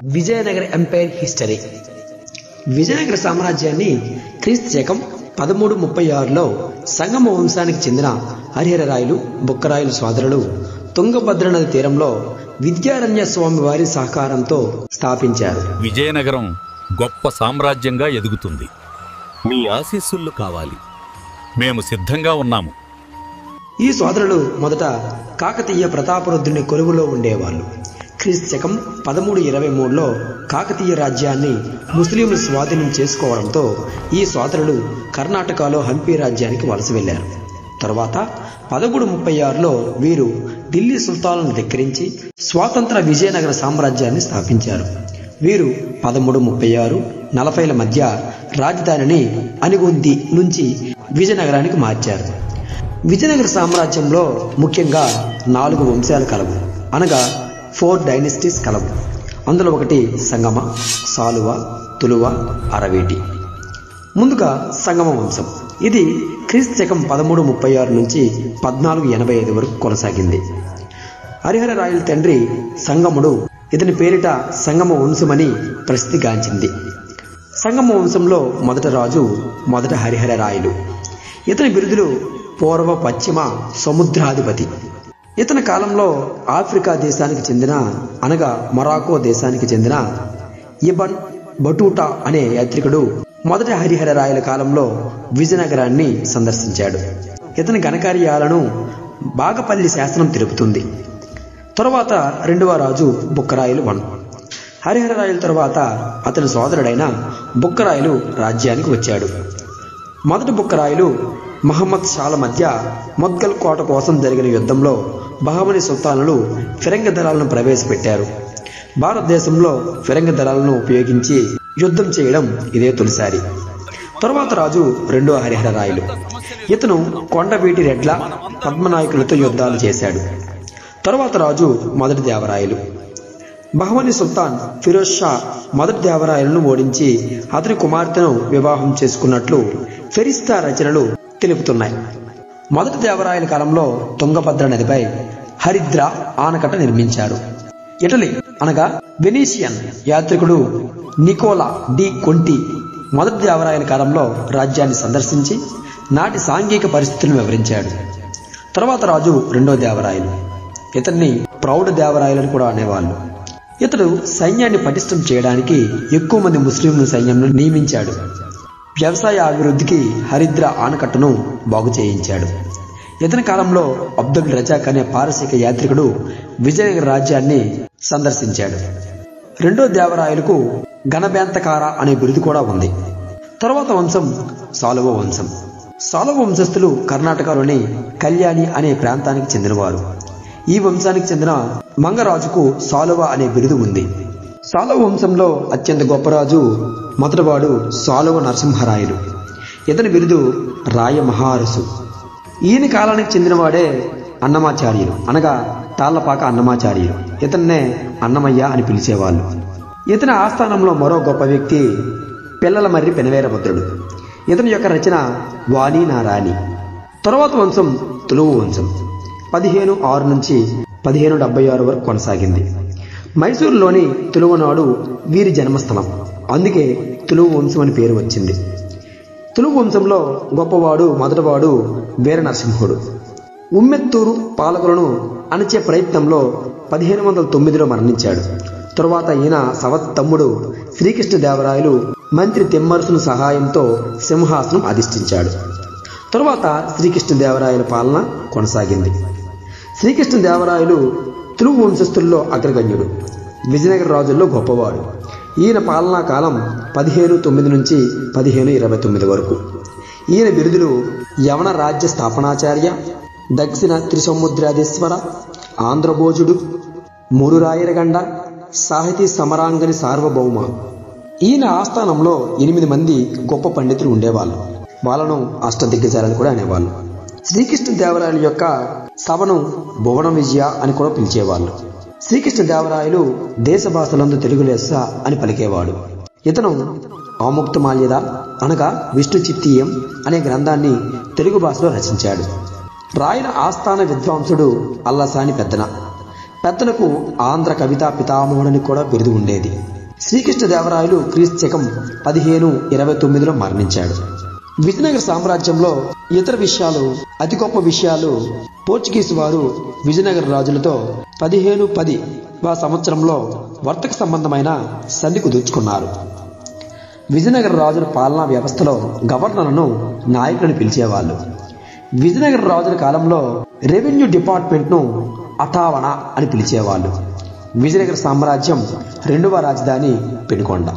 Vijayanagara umpire history. Vijayanagara సామ్రాజ్యాన్ని క్రీస్తు శకం 1336లో సంగమ వంశానికి చెందిన హరిహరరాయలు, బుక్కరాయలు సోదరులు తుంగభద్ర నది తీరంలో విద్యారణ్య స్వామి వారి సహకారంతో స్థాపించారు. విజయనగరం గొప్ప సామ్రాజ్యంగా ఎదుగుతుంది. మీ ఆశీస్సులు కావాలి. మేము సిద్ధంగా ఉన్నాము. ఈ సోదరులు మొదట కాకతీయ ప్రతాపరుద్రుని కొలువులో ఉండేవాళ్ళు. క్రీస్తు శకం 1323లో కాకతీయ రాజ్యాన్ని ముస్లింలు స్వాధీనం చేసుకోవడంతో ఈ సోదరులు కర్ణాటకలో హంపి రాజ్యానికి వలస వెళ్లారు. తరువాత 1336లో వీరు ఢిల్లీ సుల్తాన్లను ధిక్కరించి స్వాతంత్ర విజయనగర సామ్రాజ్యాన్ని స్థాపించారు. వీరు 1336-40ల మధ్య రాజధానిని అనిగుంది నుంచి విజయనగరానికి మార్చారు. విజయనగర సామ్రాజ్యంలో ముఖ్యంగా 4 వంశాలు కలవు, అనగా 4 డైనెస్టీస్ కలవు. అందులో ఒకటి సంగమ, సాలువ, తులువ, అరవేటి. ముందుగా సంగమ వంశం. ఇది క్రీస్తు శకం 1336 నుంచి 1485 వరకు కొనసాగింది. హరిహరరాయల తండ్రి సంగముడు ఇతని పేరిట సంగమ వంశమని ప్రసిద్ధిగాంచింది. సంగమ వంశంలో మొదటి రాజు మొదట హరిహరరాయలు. ఇతని బిరుదులు పూర్వ పశ్చిమ సముద్రాధిపతి. ఇతని కాలంలో ఆఫ్రికా దేశానికి చెందిన, అనగా మొరాకో దేశానికి చెందిన ఇబన్ బటూటా అనే యాత్రికుడు మొదటి హరిహరరాయల కాలంలో విజయనగరాన్ని సందర్శించాడు. ఇతని ఘనకార్యాలను బాగపల్లి శాసనం తెలుపుతుంది. తరువాత రెండవ రాజు బుక్కరాయలు 1. హరిహరరాయల తరువాత అతని సోదరుడైన బుక్కరాయలు రాజ్యానికి వచ్చాడు. మొదటి బుక్కరాయలు మహమ్మద్ షాల మధ్య మొద్గల్ కోట కోసం జరిగిన యుద్ధంలో బహమనీ సుల్తానులు ఫిరంగి దళాలను ప్రవేశపెట్టారు. భారతదేశంలో ఫిరంగి దళాలను ఉపయోగించి యుద్ధం చేయడం ఇదే తొలిసారి. తరువాత రాజు రెండో హరిహరరాయలు. ఇతను కొండవీటి రెడ్ల, పద్మనాయకులతో యుద్ధాలు చేశాడు. తరువాత రాజు మొదటి దేవరాయలు. బహమనీ సుల్తాన్ ఫిరోజ్ షా మొదటి దేవరాయలను ఓడించి అతని కుమార్తెను వివాహం చేసుకున్నట్లు ఫెరిస్తా రచనలు తెలుపుతున్నాయి. మొదటి దేవరాయల కాలంలో తుంగభద్ర నదిపై హరిద్ర ఆనకట్ట నిర్మించారు. ఇటలీ, అనగా వెనీషియన్ యాత్రికుడు నికోలా డి కొంటి మొదటి దేవరాయల కాలంలో రాజ్యాన్ని సందర్శించి నాటి సాంఘిక పరిస్థితులను వివరించాడు. తర్వాత రాజు రెండో దేవరాయలు. ఇతన్ని ప్రౌఢ దేవరాయలని కూడా అనేవాళ్ళు. ఇతడు సైన్యాన్ని పటిష్టం చేయడానికి ఎక్కువ మంది ముస్లింలు సైన్యంను నియమించాడు. వ్యవసాయ అభివృద్ధికి హరిద్ర ఆనకట్టను బాగు చేయించాడు. ఇతని కాలంలో అబ్దుల్ రజాక్ అనే పారసీక యాత్రికుడు విజయనగర రాజ్యాన్ని సందర్శించాడు. రెండో దేవరాయలకు గణబేంతకార అనే బిరుదు కూడా ఉంది. తరువాత వంశం సాలువ వంశం. సాలువ వంశస్థులు కర్ణాటకలోని కళ్యాణి అనే ప్రాంతానికి చెందినవారు. ఈ వంశానికి చెందిన మంగరాజుకు సాలువ అనే బిరుదు ఉంది. సాలువ వంశంలో అత్యంత గొప్పరాజు మొదటివాడు సాలువ నరసింహరాయలు. ఇతని బిరుదు రాయ మహారసు. ఈయన కాలానికి చెందినవాడే అన్నమాచార్యులు, అనగా తాళ్లపాక అన్నమాచార్యులు. ఇతన్నే అన్నమయ్య అని పిలిచేవాళ్ళు. ఇతని ఆస్థానంలో మరో గొప్ప వ్యక్తి పిల్లల మర్రి పెనవేరభద్రుడు. ఇతని యొక్క రచన వాణి నా రాణి. తరువాత వంశం తులువు వంశం. 1506 నుంచి 1576 వరకు కొనసాగింది. మైసూరులోని తులువనాడు వీరి జన్మస్థలం. అందుకే తులువు వంశం అని పేరు వచ్చింది. తులువు వంశంలో గొప్పవాడు మొదటివాడు వీర నరసింహుడు. ఉమ్మెత్తూరు పాలకులను అణచే ప్రయత్నంలో 1509లో మరణించాడు. తరువాత ఈయన సవత్ తమ్ముడు శ్రీకృష్ణదేవరాయలు మంత్రి తిమ్మరసును సహాయంతో సింహాసనం అధిష్ఠించాడు. తరువాత శ్రీకృష్ణదేవరాయల పాలన కొనసాగింది. శ్రీకృష్ణదేవరాయలు తులువు వంశస్థుల్లో అగ్రగణ్యుడు, విజయనగర రాజుల్లో గొప్పవాడు. ఈయన పాలనా కాలం 1509 నుంచి 1529 వరకు. ఈయన బిరుదులు యవన రాజ్య స్థాపనాచార్య, దక్షిణ త్రిసముద్రాధీశ్వర, ఆంధ్రభోజుడు, మురురాయరగండ, సాహితీ సమరాంగని సార్వభౌమ. ఈయన ఆస్థానంలో 8 మంది గొప్ప పండితులు ఉండేవాళ్ళు. వాళ్ళను అష్టదిగ్గజాలని కూడా అనేవాళ్ళు. శ్రీకృష్ణదేవరాయల యొక్క సభను భువన విజయ అని కూడా పిలిచేవాళ్ళు. శ్రీకృష్ణదేవరాయలు దేశ భాషలందు తెలుగు లెస్స అని పలికేవాడు. ఇతను ఆముక్తమాల్యద, అనగా విష్ణు చిత్తీయం అనే గ్రంథాన్ని తెలుగు భాషలో రచించాడు. రాయల ఆస్థాన విద్వాంసుడు అల్లసాని పెద్దన. పెద్దలకు ఆంధ్ర కవితా పితామహుడని కూడా బిరుదు ఉండేది. శ్రీకృష్ణదేవరాయలు క్రీస్తశకం 1529లో మరణించాడు. విజయనగర సామ్రాజ్యంలో ఇతర విషయాలు, అతి గొప్ప విషయాలు పోర్చుగీసు వారు విజయనగర రాజులతో 1510వ సంవత్సరంలో వర్తక సంబంధమైన సంధి కుదుర్చుకున్నారు. విజయనగర రాజుల పాలనా వ్యవస్థలో గవర్నర్లను నాయకులను పిలిచేవాళ్ళు. విజయనగర రాజుల కాలంలో రెవెన్యూ డిపార్ట్మెంట్ను అటావణ అని పిలిచేవాళ్ళు. విజయనగర సామ్రాజ్యం రెండవ రాజధాని పెనుకొండ.